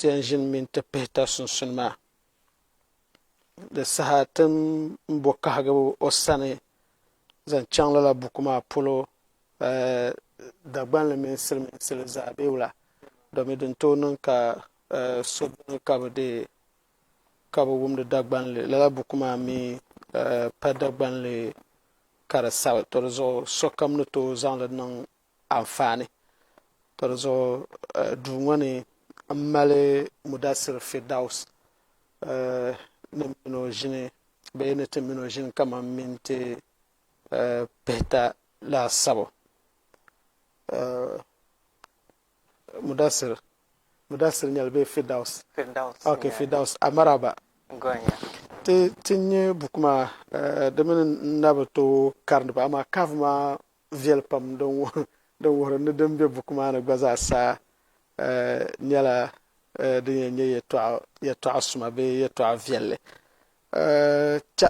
engine min te pehta sunsunma de sahatum mbokahgo osane zan changla la bukuma polo dagban le min sil zabewla do mi dun tonon ka so ka de ka bo wum de dagban le la bukuma mi pa dagban le kara saw to zo sokam no to zan le nan amfani to zo du ngani amale Mudassir Firdaws nemino jine be ne temino jine kama minte peta la sabo Mudassir nyal be Firdaws okay yeah. Firdaws amaraba gonya tinye bukuma de men nabato karne ba ma kavma viel pam don wor ne dembe bukuma na gbaza sa nyala de nye yeto asuma be yeto avielle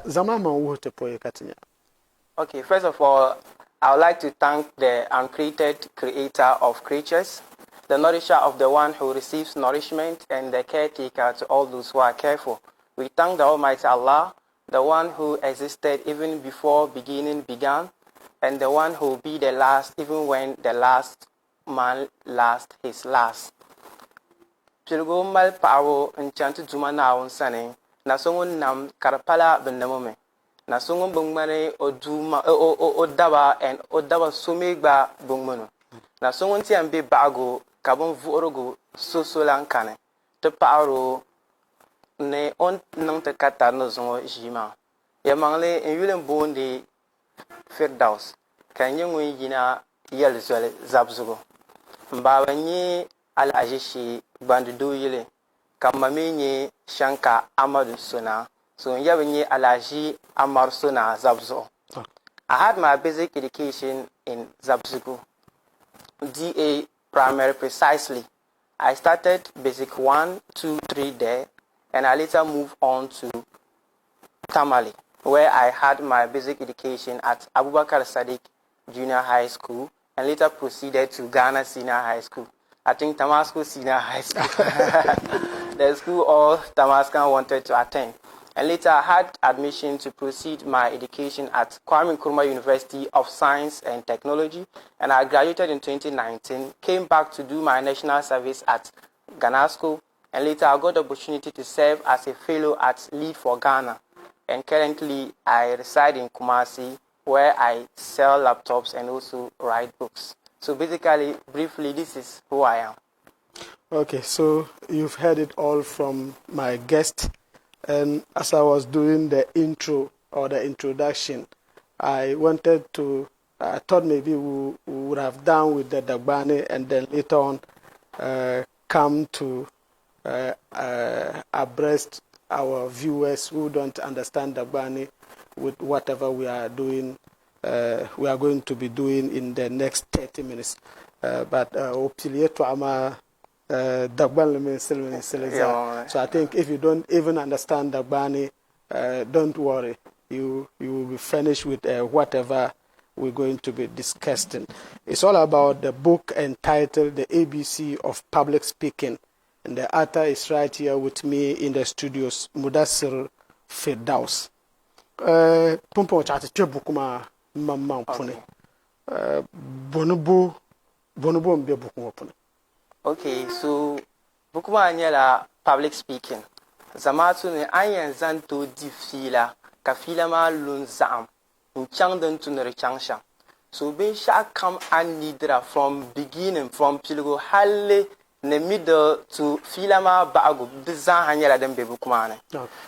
zama man wote po yakatinya. Okay, first of all, I would like to thank the uncreated creator of creatures, the nourisher of the one who receives nourishment, and the caretaker to all those who are careful. We thank the Almighty Allah, the one who existed even before beginning began, and the one who will be the last even when the last man last his last. Pilgo mal pawo enchanted juma na onsane na songun nam karpala benamome na songun bungmane oduma odaba and odaba sumegba bungmono na songun ti ambe bago kabon vuorogo sosolankane to paaro ne on nang te kata no zongo jima ya mangle en yulen bonde Firdaws kan yengu yina yel zole zabzugo mbawa ni al ajishi bandu doyele kamamenye shanka amadu suna so yabenye alaji amar suna zabzo. I had my basic education in Zabzugu DA primary precisely. I started basic 1, 2, 3 there, and I later moved on to Tamale, where I had my basic education at Abubakar Sadiq Junior High School, and later proceeded to Ghana Senior High School. I think Damascus Senior High School, the school all Damascus wanted to attend. And later I had admission to proceed my education at Kwame Nkrumah University of Science and Technology, and I graduated in 2019, came back to do my national service at Ghana School, and later I got the opportunity to serve as a fellow at Lead for Ghana. And currently I reside in Kumasi, where I sell laptops and also write books. So basically, briefly, this is who I am. Okay, so you've heard it all from my guest. And as I was doing the intro or the introduction, I thought maybe we would have done with the Dagbani and then later on come to abreast our viewers who don't understand Dagbani with whatever we are doing. We are going to be doing in the next 30 minutes. But so I think if you don't even understand Dagbani, don't worry. You will be finished with whatever we're going to be discussing. It's all about the book entitled The ABC of Public Speaking. And the author is right here with me in the studios, Mudassir Firdaws. Okay, so bukuma nyela public speaking. Zamatu ne anyan zanto di fila ka fila ma lun zam. Nchang den tunere changsha. So ben sha come and nidra from beginning from pilgo halle ne middle to fila ma baago bizan hanyela den be bukuma ne.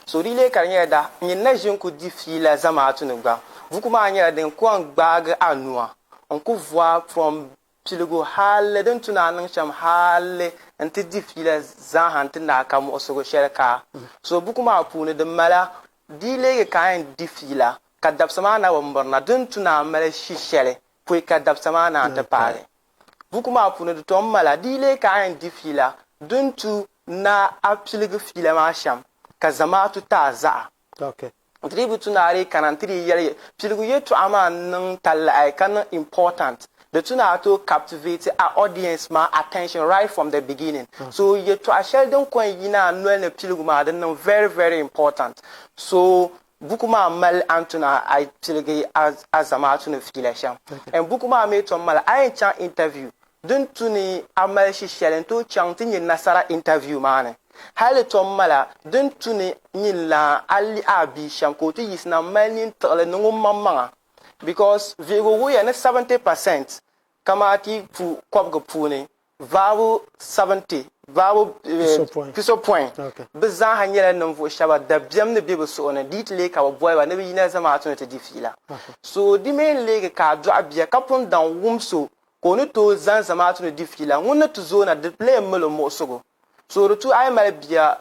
So rile karnya da nyina jinku di fila zamatu ne gba. Bukuma nyela den kwang bag anua. On ko voir from Pilgo halle den tunanin sham halle anti difila zan hantin na kam osogo sherka so bukuma pune de mala dile kan difila kadab samana wambarna den tuna mala shishele pu kadab samana anta pale bukuma pune de tom mala dile kan difila den tu na apilgo fila ma sham kazamatu taza okay tribu tunari kanantiri yele pilgo yetu ama nan talla ay kan important The two are to captivate our audience my attention right from the beginning. So you to a sheldon coin yina no ne pilguma then very very important. So Bukuma mal Antona I pilgi as a matun of filation. And Bukuma made to mal I chan interview. Don't tuni amal she shellen to chanting in Nasara interview man. Hale Tom Mala, don't tuni nila ali abi shamko to is na melin tole no mamma. Because we go we 70%. Kamati pu kwabgo puni. Vavu 70. Vavu piso point. Bezan hanyela numvo shaba da biam ne bibo so on dit lake our boy wa never yina zama atunete difila. So di main lake ka do abia kapon dan wumso kono to zan zama atunete difila. Wona to zona de play melo mo sogo. So the two I might be a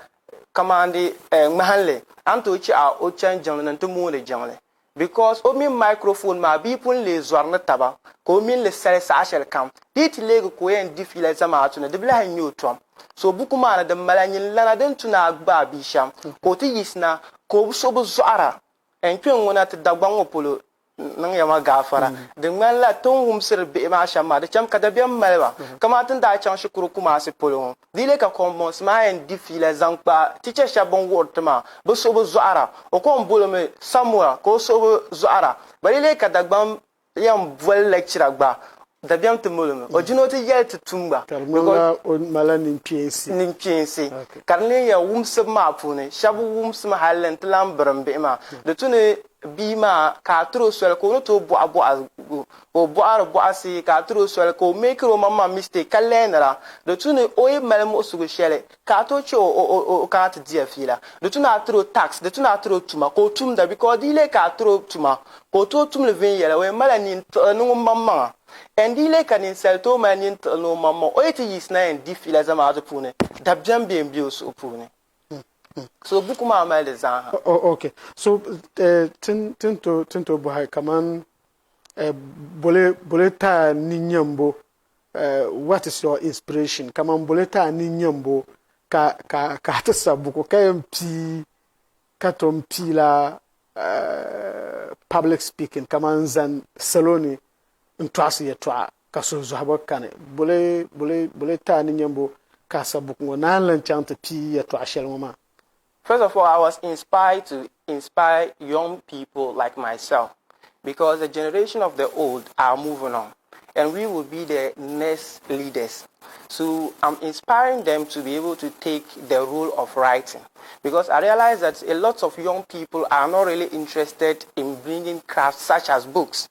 commandi mahanle. Anto chi a ochan jangle and to moon the jangle. Because omi microphone ma people le zorna taba, ko min le sele sa shall come. Dit lego ko en difila zama atuna de bla new tom. So bukuma de malanyin lana den tuna gba bisham. Ko ti yisna ko sobo zoara. En kwen wona te dagbango polo nang yama gafara de man la ton hum sir be ma shama de cham kada biam malwa kama tan da chan shukuru kuma se polo dile ka kombons ma en difila zankpa teacher shabon wordma bo so bo zoara o ko mbolo me samura ko so bo zoara balile ka dagbam yam vol lecture gba da biam te molo o jino te yel te tumba because on malani PNC karne ya wum sab ma pune shabu wum sma halen tlam brambe ma de tune bima ka tro swel ko no to bo asi ka tro swel ko make ro mama mistake kalenra de tune oy malmo sugo shele ka to cho o ka te dia fila de tune atro tax de tune atro tuma ko tum da because dile ka tro tuma ko to tum le vin yele we malani no mama and dile kan in sel to manin no mama o ti is na en difila zama ato pune da jambe mbios opune. So bukuma mal de zan. Okay. So tinto bohay kaman boleta ninyambo what is your inspiration? Kaman boleta ninyambo ka tasa buko kayampi katompi la public speaking kaman zan saloni ntwasi yetwa kaso zuhabo kane boleta ninyambo kasa buko na lanchanta pi yetwa shelmoma. First of all, I was inspired to inspire young people like myself because the generation of the old are moving on and we will be the next leaders. So I'm inspiring them to be able to take the role of writing because I realize that a lot of young people are not really interested in bringing crafts such as books.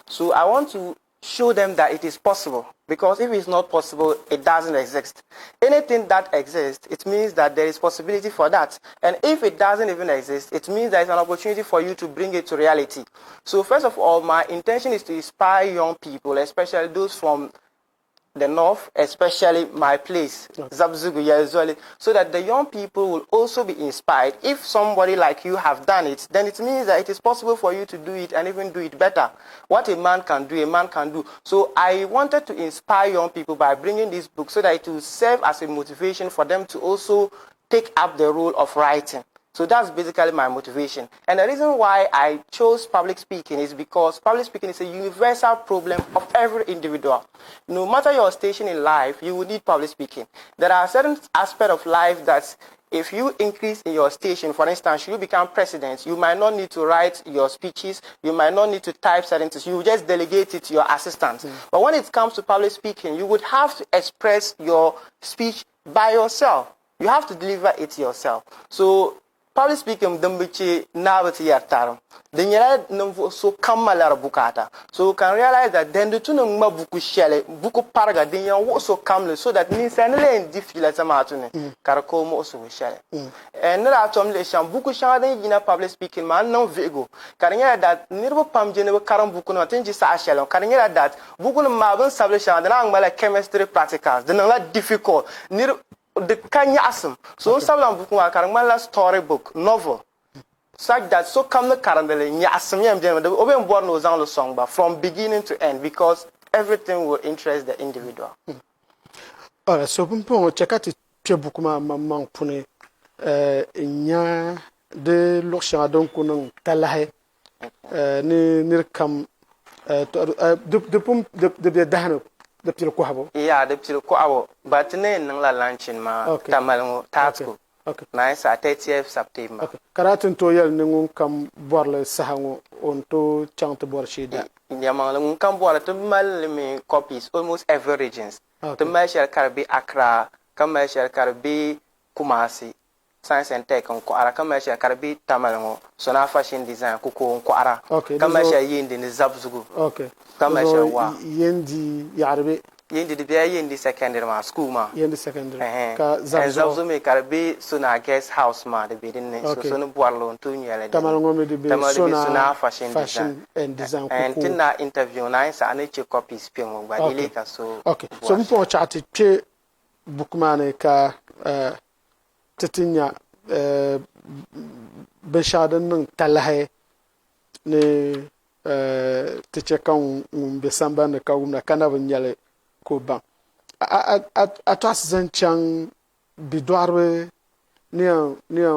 So I want to show them that it is possible because if it's not possible, it doesn't exist. Anything that exists, it means that there is possibility for that. And if it doesn't even exist, it means there is an opportunity for you to bring it to reality. So first of all, my intention is to inspire young people, especially those from the north, especially my place, Zabzugu Yazoli, so that the young people will also be inspired. If somebody like you have done it, then it means that it is possible for you to do it and even do it better. What a man can do, a man can do. So I wanted to inspire young people by bringing this book so that it will serve as a motivation for them to also take up the role of writing. So that's basically my motivation. And the reason why I chose public speaking is because public speaking is a universal problem of every individual. No matter your station in life, you will need public speaking. There are certain aspects of life that if you increase in your station, for instance, you become president, you might not need to write your speeches, you might not need to type certain things, you just delegate it to your assistant. But when it comes to public speaking, you would have to express your speech by yourself. You have to deliver it yourself. So public speaking dambichi nabati yartaram dinyala numvo so kamalar bukata so you can realize that then the tunu ma buku shele buku parga dinyan wo so kamle so that ni sanele en difila zamatune karako mo so shele and na atom le sham buku shanga den yina public speaking man non vego karanya that nirbo pamje ne karam buku no tenji sa shele karanya that buku no mabun sable shanga na ngala chemistry practicals den la difficult nir the Kanya Asum. So some book Karamala storybook, novel. Such that so come the Karandele, Yasam Yam, the Oben born was on the song, but from beginning to end, because everything will interest the individual. Alright, so Pumpo, check out the Chebukuma Mamma Pune, Nya de Loksha don't Kunung Talahe, Nirkam de dahno de pil ko habo ya de pil ko abo but ne nan la lanchin ma tamal tatko okay na sa 30th September okay karatun to yel ne ngun kam borle sahango on to chante bor shida nyamang la ngun kam bor to mal me copies almost every regions to mashal karbi Accra kamashal karbi Kumasi science and tech ko ara kamashal karbi tamalngo sona fashion design ko ara kamashal yindi ni zabzugu okay kamashal wa yendi yarbe yendi de biya yendi secondary ma school ma yendi secondary ka zabzo me karbi sona guest house ma de bidin ne so no boarlo to nyele tamalngo me de be sona fashion and design ko and tinna interview na sa ne che copies pingo ba ile ka so okay so mpo chati che bukmane ka titinya beshadan nan talahe ne tiche kan besamba ne ka umna kana bunyale ko ban atas zanchan bidwarwe ne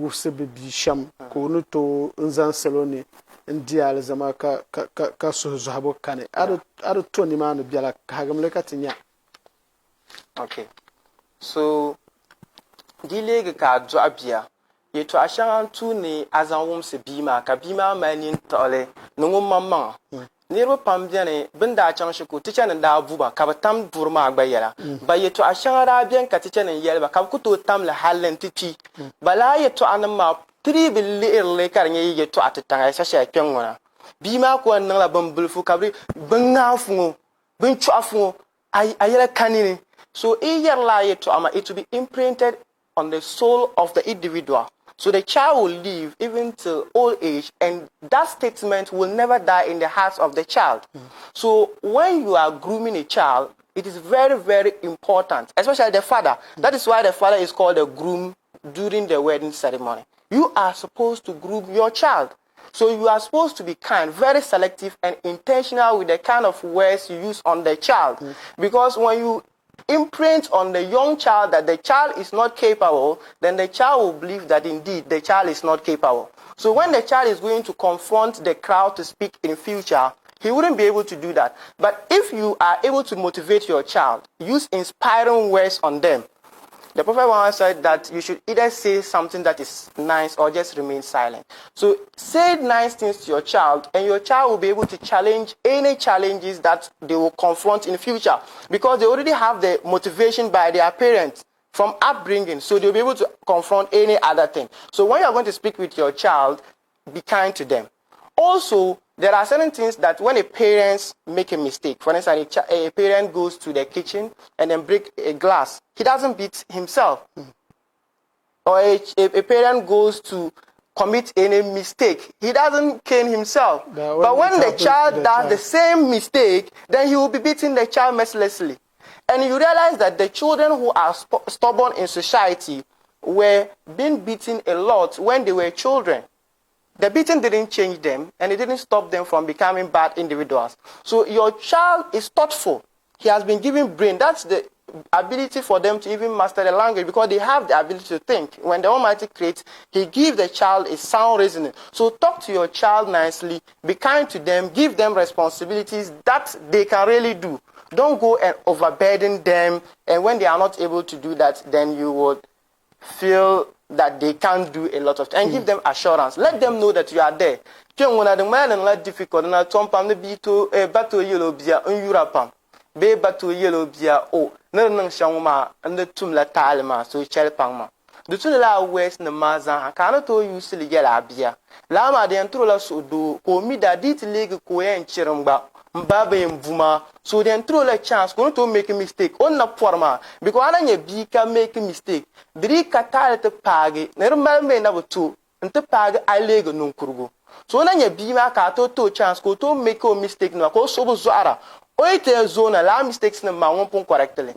wuse bi sham ko no to nzan saloni ndial zama ka so zabo kane ado to ni ma no biala ka gamle ka tinya okay so dilega ka do abia yeto ashan tu ni azanwum se bima ka bima manin tole nungum mamma nirba pam biane binda chang shiku ticha nan da buba ka batam burma agbayela ba yeto ashan ra bian ka ticha nan yelba ka ku to tam la halen titi bala yeto anama tribil le kar nyi yeto atanga sa sha kwengona bima ko nan la bambulfu kabri bangafu bin chuafu ayela kanini so it will be imprinted on the soul of the individual. So the child will live even till old age, and that statement will never die in the hearts of the child. So when you are grooming a child, it is very, very important, especially the father. That is why the father is called a groom during the wedding ceremony. You are supposed to groom your child. So you are supposed to be kind, very selective and intentional with the kind of words you use on the child. Because when you imprint on the young child that the child is not capable, then the child will believe that indeed the child is not capable. So when the child is going to confront the crowd to speak in future, he wouldn't be able to do that. But if you are able to motivate your child, use inspiring words on them. The Prophet once said that you should either say something that is nice or just remain silent. So say nice things to your child, and your child will be able to challenge any challenges that they will confront in future, because they already have the motivation by their parents from upbringing, so they'll be able to confront any other thing. So when you're going to speak with your child, be kind to them. Also, there are certain things that when a parent make a mistake, for instance, a parent goes to the kitchen and then break a glass, he doesn't beat himself. Or a parent goes to commit any mistake, he doesn't cane himself. But when the child does the same mistake, then he will be beating the child mercilessly. And you realize that the children who are stubborn in society were being beaten a lot when they were children. The beating didn't change them, and it didn't stop them from becoming bad individuals. So your child is thoughtful. He has been given brain. That's the ability for them to even master the language, because they have the ability to think. When the Almighty creates, He gives the child a sound reasoning. So talk to your child nicely, be kind to them, give them responsibilities that they can really do. Don't go and overburden them, and when they are not able to do that, then you would feel that they can't do a lot of things, and give them assurance. Let them know that you are there. Difficult na tompam ne bito bato yellow bia Europam. Be bato yellow bia o nang shangma and the tum la talma so chelpangma. The two la west na maza cannot use the yellow bia. Lama de antrola so do ko mi da dit leg ko en chiramba. Mbaba mbuma, so then throw a chance going to make a mistake on na forma because ananya bika make a mistake dri katal te page normal me na butu nte page alega non kurgo so ananya bima ka to chance ko to make a mistake no ko so bu zoara o ite zona la mistakes na ma won pon correctly.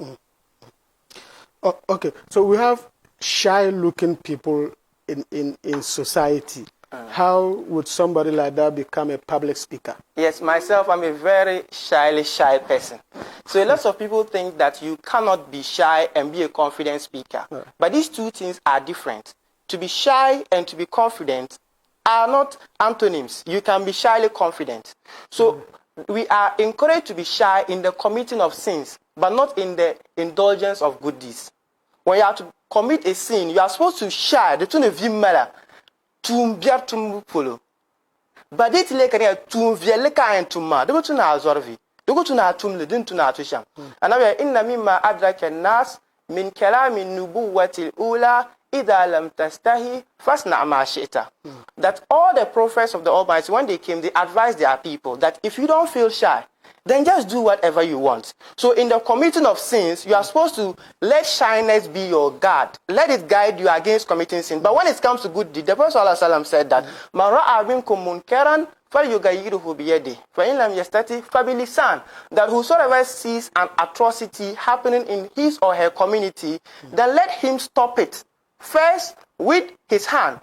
Oh, okay, so we have shy looking people in society. How would somebody like that become a public speaker? Yes, myself, I'm a very shy person. So lots of people think that you cannot be shy and be a confident speaker. But these two things are different. To be shy and to be confident are not antonyms. You can be shyly confident. So we are encouraged to be shy in the committing of sins, but not in the indulgence of good deeds. When you have to commit a sin, you are supposed to shy. The two of you matter. Tumbiar tumpulo. But it like a tumvieleka and tuma. They go to na zorvi. They go to na tumle, didn't to na tusham. And I in the mima adrake nas min kalami nubuwatil ula. That all the prophets of the Almighty, when they came, they advised their people that if you don't feel shy, then just do whatever you want. So in the committing of sins, you are supposed to let shyness be your guard. Let it guide you against committing sin. But when it comes to good deed, the Prophet ﷺ said that that whosoever sees an atrocity happening in his or her community, then let him stop it. First, with his hand.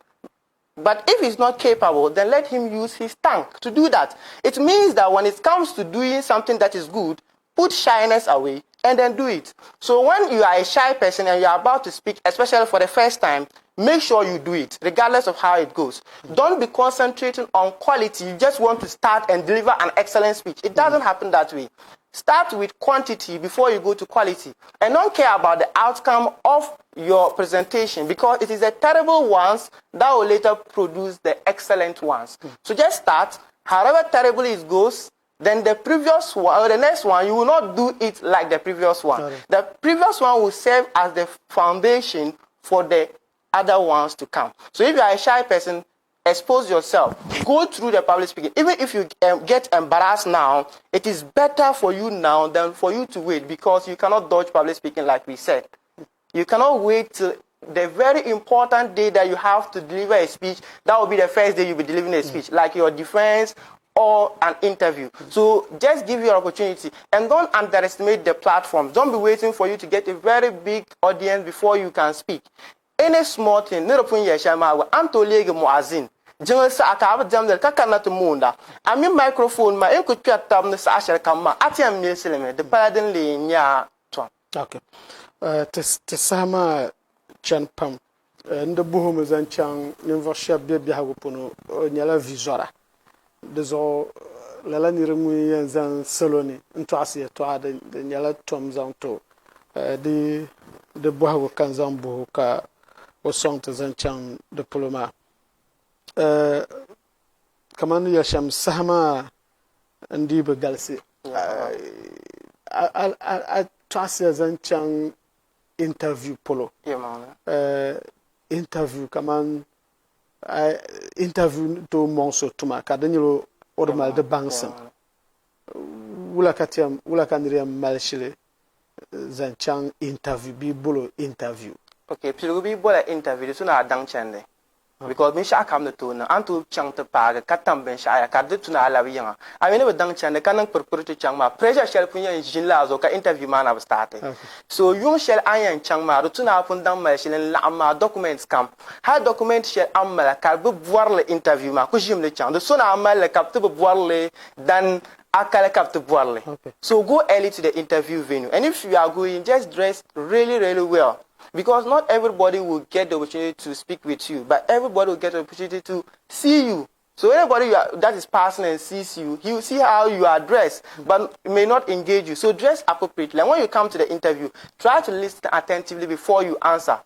But if he's not capable, then let him use his tongue to do that. It means that when it comes to doing something that is good, put shyness away and then do it. So when you are a shy person and you are about to speak, especially for the first time, make sure you do it, regardless of how it goes. Don't be concentrating on quality. You just want to start and deliver an excellent speech. It doesn't happen that way. Start with quantity before you go to quality. And don't care about the outcome of your presentation, because it is the terrible ones that will later produce the excellent ones. So just start. However terrible it goes, then the previous one or the next one, you will not do it like the previous one. Sorry. The previous one will serve as the foundation for the other ones to come. So if you are a shy person, expose yourself. Go through the public speaking. Even if you get embarrassed now, it is better for you now than for you to wait, because you cannot dodge public speaking like we said. You cannot wait till the very important day that you have to deliver a speech. That will be the first day you'll be delivering a speech, like your defense or an interview. So just give your opportunity and don't underestimate the platform. Don't be waiting for you to get a very big audience before you can speak. Any small thing, I'm to leg muazin. Jingle sa akaba jam del kakana to munda. I mean microphone ma could cut tam the sasha kama atiam milsileme the paladin le nya to. Okay. Tesama chan pam. Ndo buhum zan chang nimvashia bia hagupuno nyala vizora. Dezo lala nirimu yanzan saloni nto asiye to ada nyala tom zan to. De buhagu kan zan buhu ka o song te zan chang diploma. Kaman yasham sahama ndi begalsi. To asiye zan chang interview polo. Interview kaman interview to monso tuma kadanilo ormal de bangsam. Wula kandiam malshile zan chang interview bi bolo interview. Okay, pilu bi bola interview so na dang chande. Because me sha kam to na antu chang te paga katam ben sha ka de tuna ala wiya. I mean we dang chande kanang purpur to chang ma pressure shell punya jin la zo ka interview man have started. So yung shell ayan chang ma ru tuna pun dang ma shell la ma documents kam. Ha document shell amala ka bu voir le interview ma ku jim le chang. De so na amala ka bu voir le dan akala ka bu voir le. So go early to the interview venue, and if you are going, just dress really well. Because not everybody will get the opportunity to speak with you, but everybody will get the opportunity to see you. So anybody that is passing and sees you, he will see how you are dressed, but may not engage you. So dress appropriately. And when you come to the interview, try to listen attentively before you answer.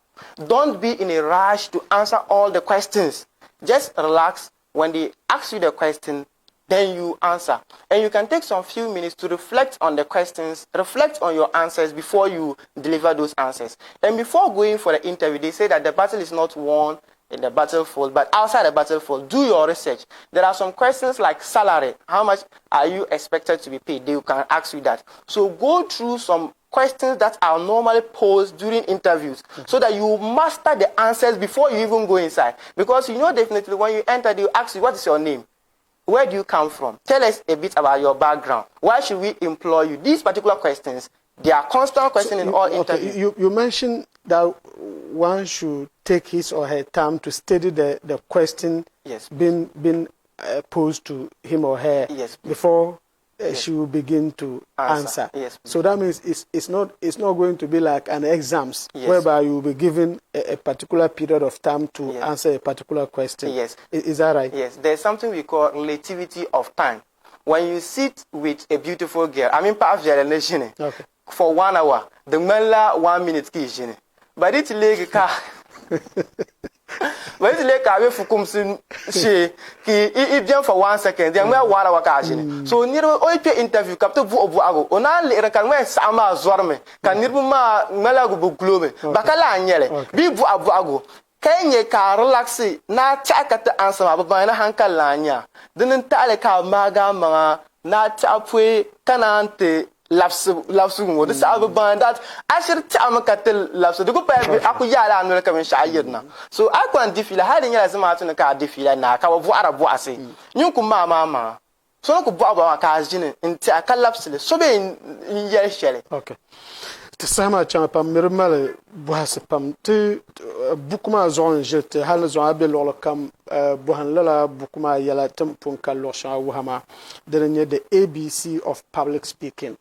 Don't be in a rush to answer all the questions. Just relax. When they ask you the question, then you answer. And you can take some few minutes to reflect on the questions, reflect on your answers before you deliver those answers. And before going for the interview, they say that the battle is not won in the battlefield, but outside the battlefield, do your research. There are some questions like salary. How much are you expected to be paid? They can ask you that. So go through some questions that are normally posed during interviews so that you master the answers before you even go inside. Because you know definitely when you enter, they will ask you, what is your name? Where do you come from? Tell us a bit about your background. Why should we employ you? These particular questions, they are constant questions in all interviews. You mentioned that one should take his or her time to study the question being posed to him or her before she will begin to answer. So that means it's not going to be like an exams whereby you will be given a particular period of time to answer a particular question. Is that right? Yes. There's something we call relativity of time. when you sit with a beautiful girl, I mean, Okay. for 1 hour, the mela 1 minute kitchen. But it's like car. But it's like I for come soon. She it for 1 second. Then we are 1 hour catching. So near all interview, Captain Buago, on all later can wear Sama Zorme, can Nibuma Melago Globe, Bacala and Yele, be Buago. Can ye car relax? Na check at the answer of Bana Hankalanya. Then tell a car Maga, na tapwe, canante. Lapsu this album that I should tell my cattle lapsu the good akuyala and welcome shayirna so I can't defila hiding as a matter in a car defila na ka of what I you come mama so no go about casino in a collapse so be in yer shell. Okay. To sama champa mirmale buhasipam to bukuma zon jete hal zon abel kam buhan lala bukuma yala tempun kalosha wahama denye the ABC of public speaking.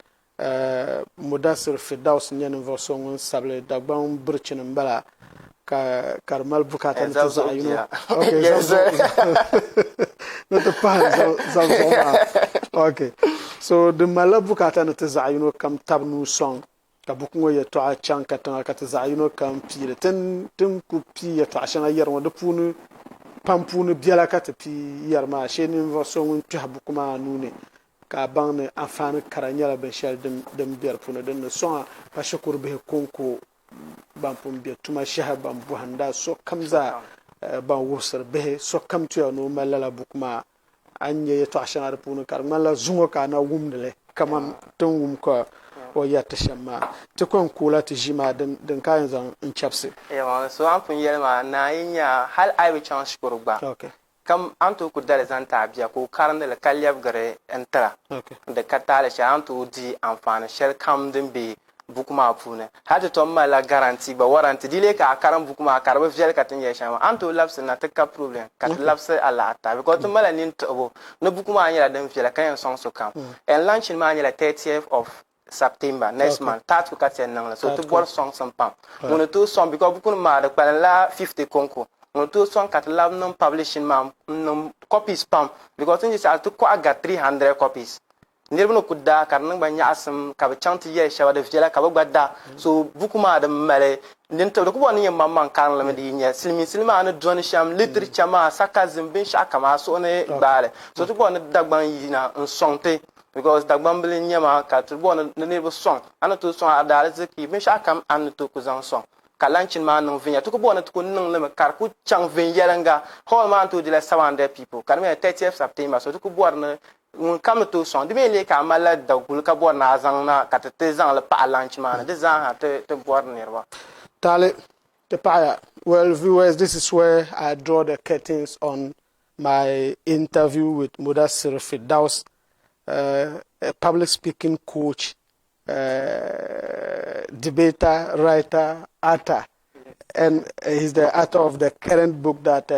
Mudassir Firdaws nyen version sable dagban burchin mbala ka karmal bukata ntiza okay yes not the pan okay so the mala bukata ntiza kam tabnu song ka bukungo ya to a chanka tan ka tiza kam pire ten ku pi ya to ashana yerwa de punu pampunu biala ka te pi yerma shenin version tu habukuma nune ka bang afan karanyala ben shel dem bier puna den so pa shakur be konko bampum be tuma shahaba buhanda so kamza ban wusar be so kam to no malala bukma anye to ashana puna kar mala zungo ka na wumdele kamam ton wum ko o yatta shamma te kon kula te jima den kayan zan in chapse so am pun yelma na yinya hal ai be chance kurba. Okay. Kam anto ku dale zanta biya ko karande le kalyab gare entara de katale sha anto di amfana shel kam din be bukuma pune hada to mala garanti ba warranty dile ka karam bukuma karba fiel katin ya shama anto labs na taka problem kat labs ala ata because to mala nin to no bukuma anya dan fiel kan song so kam and launch ma anya 30th of September next month tatu katen nang so to bor song some pam mono to song because bukuma ma de la 50 konko no to song kat lab non publishing mam no copies pam because in this I to got 300 copies nirbuno kudda karnan banya asam ka chanti ye shawa de fiela ka bagda so bukuma da male nin to ko woni mamman kan la medi nya silma an don sham literature ma sakazim bin shaka ma so ne bale so to bon dagban yina nsonte because dagban bil nyama ka to bon ne bo song an to song adale zaki bin shaka an to ku zan song kalanchin ma non vinya to ko bona to ko non le kar ku chang vinyalanga hol man to de la 700 people kan me 30th September so to ko borna un kam to son de me le ka mala da gul ka borna zang na ka te zang le pa lanch ma de zang ha te bornerwa tale te pa. Well viewers, this is where I draw the curtains on my interview with Mudassir Firdaws, a public speaking coach, debater, writer, author, and he's the author of the current book that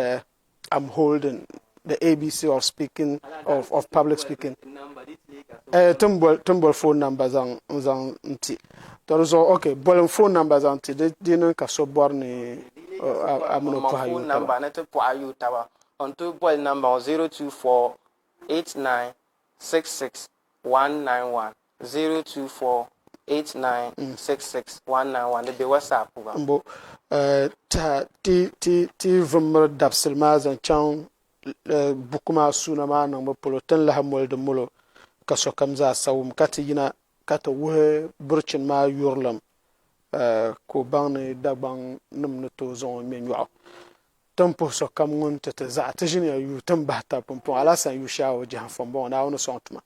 I'm holding, the ABC of speaking, of public speaking. Tumble phone numbers on nti. Okay, bolon phone numbers on nti. They no kaso borne amuno pa phone number na to pa you tawa. On to bol number 02489669191 02489669191 the be WhatsApp ba. Mbo ti vumr dabsil zan chan bukuma suna ma nan mo polo tan la hamol de molo kaso kamza sawum kati yina kata wuhe burchin ma yurlam ko bang dabang num to zon menyo tampo so kam ngun tete za ta jini yu tamba ta pompo ala san yu shawo jahan fombo na wono sontuma